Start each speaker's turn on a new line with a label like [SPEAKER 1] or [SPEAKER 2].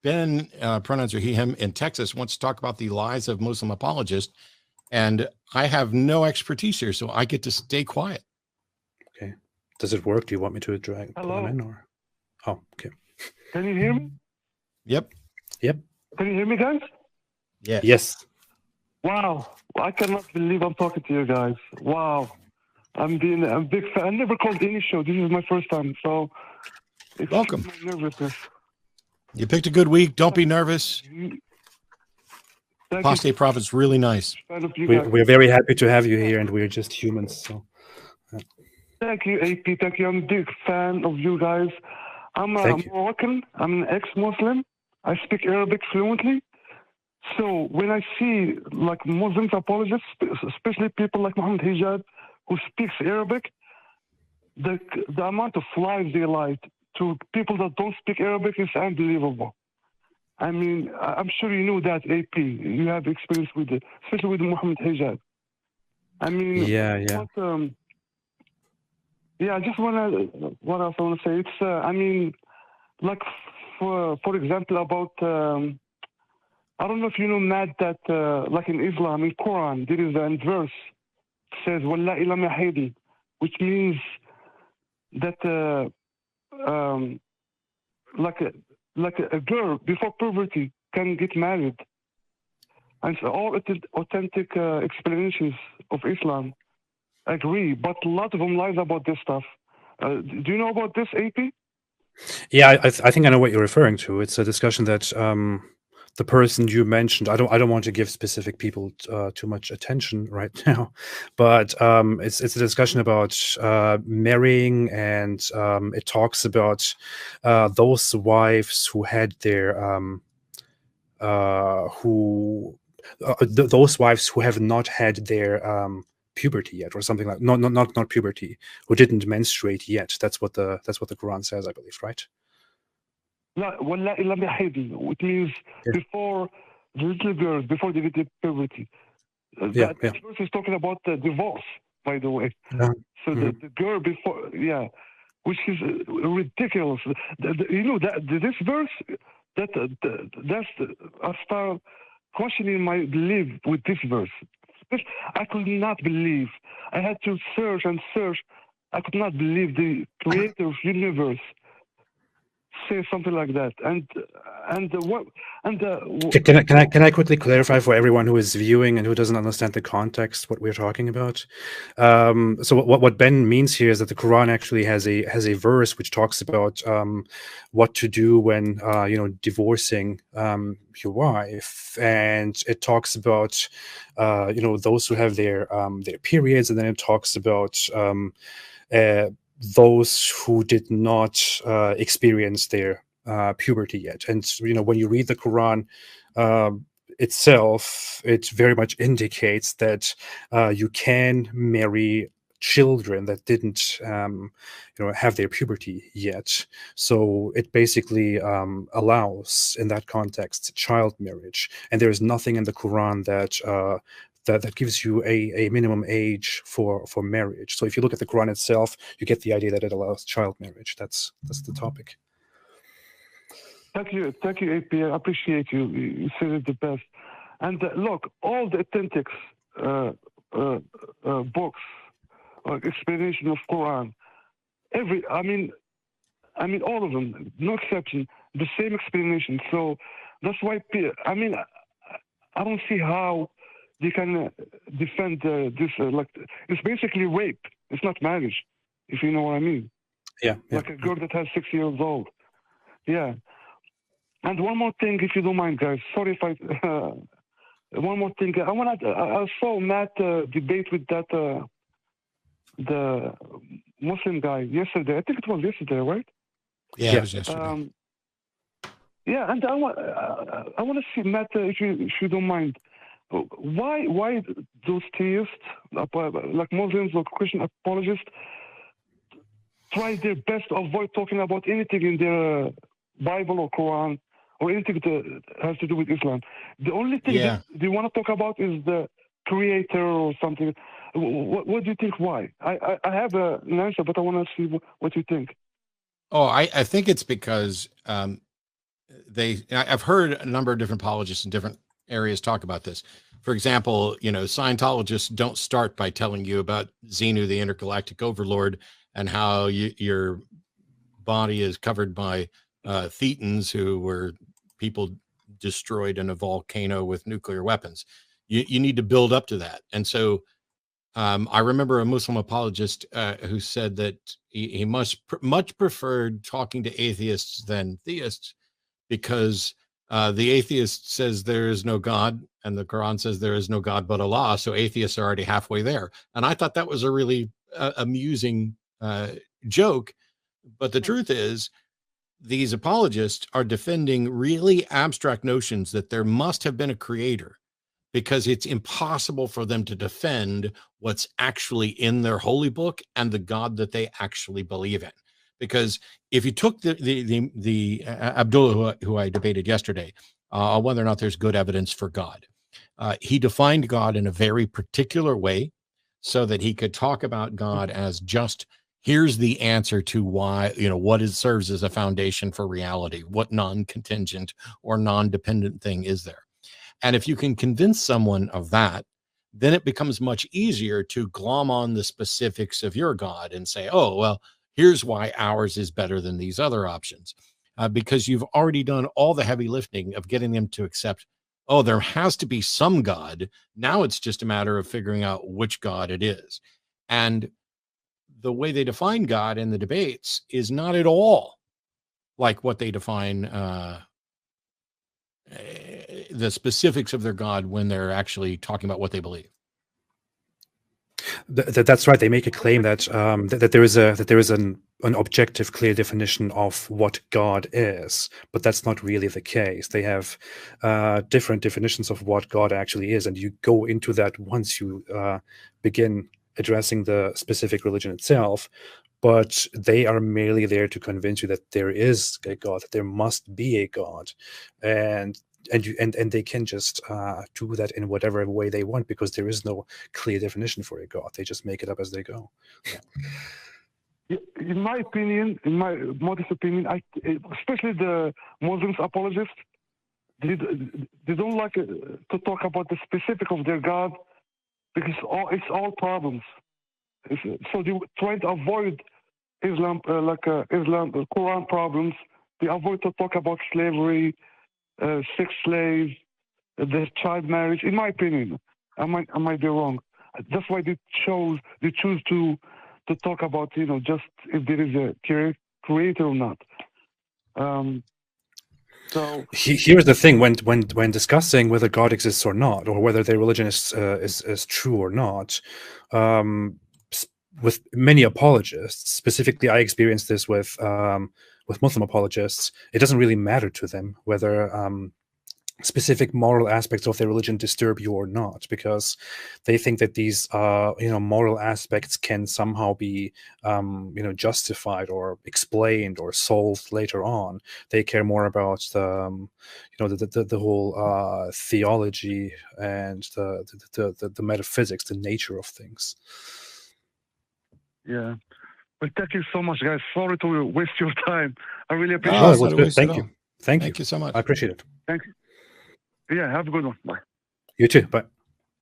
[SPEAKER 1] Ben, pronouns are he, him, in Texas, wants to talk about the lies of Muslim apologists. And I have no expertise here, so I get to stay quiet.
[SPEAKER 2] Okay. Does it work? Do you want me to drag them in, or? Oh, okay.
[SPEAKER 3] Can you hear me?
[SPEAKER 1] Yep.
[SPEAKER 2] Yep.
[SPEAKER 3] Can you hear me, guys?
[SPEAKER 1] Yes.
[SPEAKER 2] Yes.
[SPEAKER 3] Wow. I cannot believe I'm talking to you guys. Wow. I'm a big fan. I never called any show. This is my first time, so it's
[SPEAKER 1] welcome.
[SPEAKER 3] My nervousness.
[SPEAKER 1] You picked a good week. Don't be nervous. Apostate Prophet's really nice.
[SPEAKER 2] We're very happy to have you here, and we're just humans. So.
[SPEAKER 3] Thank you, AP. Thank you. I'm a big fan of you guys. I'm Moroccan. I'm an ex-Muslim. I speak Arabic fluently. So when I see like Muslims apologists, especially people like Muhammad Hijab, who speaks Arabic, the amount of lies they lie to people that don't speak Arabic is unbelievable. I mean, I'm sure you know that, AP. You have experience with it, especially with Muhammad Hijab. I mean, I just what else I want to say? It's, I mean, like, for example, about, I don't know if you know, Matt, that, like in Islam, in Quran, there is a verse says, "Walla ilam yahidi," which means that, like a girl before puberty can get married. And so all authentic explanations of Islam agree, but a lot of them lies about this stuff. Do you know about this, AP?
[SPEAKER 2] Yeah, I think I know what you're referring to. It's a discussion that the person you mentioned. I don't want to give specific people too much attention right now, but it's a discussion about marrying, and it talks about those wives who had their those wives who have not had their puberty yet, or something like not puberty, who didn't menstruate yet. That's what the Quran says, I believe, right?
[SPEAKER 3] Which means before the little girls, before they get puberty. That verse is talking about the divorce, by the way. So the girl before, which is ridiculous. You know that this verse, I start questioning my belief with this verse. I could not believe. I had to search and search. I could not believe the creator of the universe say something like that.
[SPEAKER 2] Can I quickly clarify for everyone who is viewing and who doesn't understand the context what we're talking about? So what Ben means here is that the Quran actually has a verse which talks about what to do when divorcing your wife, and it talks about those who have their periods, and then it talks about those who did not experience their puberty yet. And when you read the Quran itself, it very much indicates that you can marry children that didn't have their puberty yet. So it basically allows, in that context, child marriage, and there is nothing in the Quran that gives you a minimum age for marriage. So if you look at the Quran itself, you get the idea that it allows child marriage. That's the topic.
[SPEAKER 3] Thank you, AP. I appreciate you. You said it the best. And look, all the authentic books, explanation of Quran, I mean, all of them, no exception, the same explanation. So that's why, I mean, I don't see how they can defend this. It's basically rape. It's not marriage, if you know what I mean.
[SPEAKER 2] Yeah.
[SPEAKER 3] Like a girl that has 6 years old. Yeah. And one more thing, if you don't mind, guys. Sorry if I. One more thing. I saw Matt debate with that the Muslim guy yesterday. I think it was yesterday, right?
[SPEAKER 1] Yeah, it was yesterday.
[SPEAKER 3] Yeah, and I want to see, Matt, if you don't mind. Why those theists, like Muslims or Christian apologists, try their best to avoid talking about anything in their Bible or Quran or anything that has to do with Islam? The only thing they want to talk about is the creator or something. What do you think? Why? I have an answer, but I want to see what you think.
[SPEAKER 1] Oh, I think it's because I've heard a number of different apologists in different areas talk about this. For example, Scientologists don't start by telling you about Xenu, the intergalactic overlord, and how your body is covered by Thetans, who were people destroyed in a volcano with nuclear weapons. You need to build up to that. And so I remember a Muslim apologist who said that he much preferred talking to atheists than theists, because the atheist says there is no God, and the Quran says there is no God but Allah. So atheists are already halfway there. And I thought that was a really amusing joke. But the truth is, these apologists are defending really abstract notions that there must have been a creator, because it's impossible for them to defend what's actually in their holy book and the God that they actually believe in. Because if you took the Abdullah, who I debated yesterday, on whether or not there's good evidence for God, he defined God in a very particular way, so that he could talk about God as just, here's the answer to why, what serves as a foundation for reality. What non-contingent or non-dependent thing is there? And if you can convince someone of that, then it becomes much easier to glom on the specifics of your God and say, oh, well, here's why ours is better than these other options, because you've already done all the heavy lifting of getting them to accept, oh, there has to be some God. Now it's just a matter of figuring out which God it is. And the way they define God in the debates is not at all like what they define the specifics of their God when they're actually talking about what they believe.
[SPEAKER 2] That's right. They make a claim that that there is an objective, clear definition of what God is, but that's not really the case. They have different definitions of what God actually is, and you go into that once you begin addressing the specific religion itself. But they are merely there to convince you that there is a God, that there must be a God, and they can just do that in whatever way they want, because there is no clear definition for a God. They just make it up as they go.
[SPEAKER 3] In my opinion, in my modest opinion, especially the Muslims apologists, they don't like to talk about the specific of their God, because it's all problems. So they try to avoid Islam, Quran problems. They avoid to talk about slavery, sex slaves, the child marriage. In my opinion, I might be wrong. That's why they choose to talk about just if there is a creator or not. So
[SPEAKER 2] here's the thing: when discussing whether God exists or not, or whether their religion is true or not, with many apologists, specifically, I experienced this with Muslim apologists. It doesn't really matter to them whether specific moral aspects of their religion disturb you or not, because they think that these moral aspects can somehow be justified or explained or solved later on. They care more about the whole theology and the metaphysics, the nature of things.
[SPEAKER 3] Yeah. Well, thank you so much, guys. Sorry to waste your time. I really appreciate
[SPEAKER 2] it.
[SPEAKER 3] It
[SPEAKER 2] was good. Thank you. Thank you
[SPEAKER 1] so much.
[SPEAKER 2] I appreciate it.
[SPEAKER 3] Thank you. Yeah, have a good one. Bye.
[SPEAKER 2] You too. Bye.